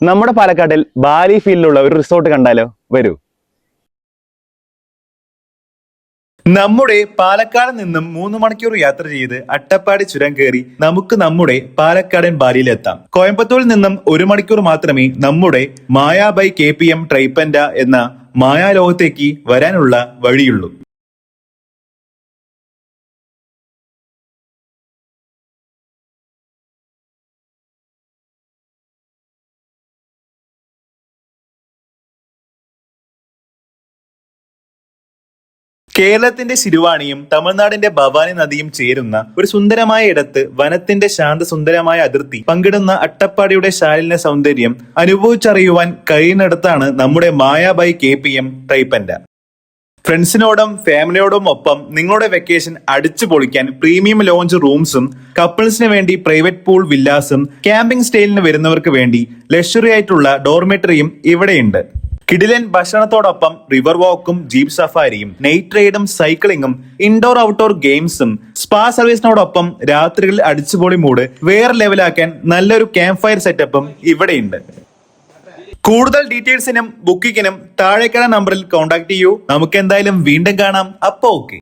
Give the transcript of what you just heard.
നമ്മുടെ പാലക്കാട്ടിൽ ബാലി ഫീൽഡിലുള്ള ഒരു റിസോർട്ട് കണ്ടാലോ? വരൂ. നമ്മുടെ പാലക്കാട് നിന്നും 3 മണിക്കൂർ യാത്ര ചെയ്ത് അട്ടപ്പാടി ചുരം കയറി നമുക്ക് നമ്മുടെ പാലക്കാടൻ ബാലിയിലെത്താം. കോയമ്പത്തൂരിൽ നിന്നും 1 മണിക്കൂർ മാത്രമേ നമ്മുടെ മായ ബൈ KPM ട്രൈപ്പൻഡ എന്ന മായാലോകത്തേക്ക് വരാനുള്ള വഴിയുള്ളൂ. കേരളത്തിന്റെ ശിരുവാണിയും തമിഴ്നാടിന്റെ ഭവാനി നദിയും ചേരുന്ന ഒരു സുന്ദരമായ ഇടത്ത് വനത്തിന്റെ ശാന്തസുന്ദരമായ അതിർത്തി പങ്കിടുന്ന അട്ടപ്പാടിയുടെ ശാലിന സൗന്ദര്യം അനുഭവിച്ചറിയുവാൻ കഴിയുന്നിടത്താണ് നമ്മുടെ മായ ബൈ KPM ട്രൈപ്പൻഡ. ഫ്രണ്ട്സിനോടും ഫാമിലിയോടും ഒപ്പം നിങ്ങളുടെ വെക്കേഷൻ അടിച്ചു പൊളിക്കാൻ പ്രീമിയം ലോഞ്ച് റൂംസും, കപ്പിൾസിന് വേണ്ടി പ്രൈവറ്റ് പൂൾ വില്ലാസും, ക്യാമ്പിംഗ് സ്റ്റൈലിന് വരുന്നവർക്ക് വേണ്ടി ലക്ഷറി ആയിട്ടുള്ള ഡോർമെറ്ററിയും ഇവിടെയുണ്ട്. കിടിലൻ ഭക്ഷണത്തോടൊപ്പം റിവർ വാക്കും, ജീപ്പ് സഫാരിയും, നൈറ്റ് റൈഡും, സൈക്ലിങ്ങും, ഇൻഡോർ ഔട്ട്ഡോർ ഗെയിംസും, സ്പാ സർവീസിനോടൊപ്പം രാത്രികളിൽ അടിച്ചുപൊളി മൂഡ് വേറെ ലെവലാക്കാൻ നല്ലൊരു ക്യാമ്പ് ഫയർ സെറ്റപ്പും ഇവിടെയുണ്ട്. കൂടുതൽ ഡീറ്റെയിൽസിനും ബുക്കിങ്ങിനും താഴേക്കട നമ്പറിൽ കോൺടാക്ട് ചെയ്യൂ. നമുക്ക് എന്തായാലും വീണ്ടും കാണാം. അപ്പോ ഓക്കെ.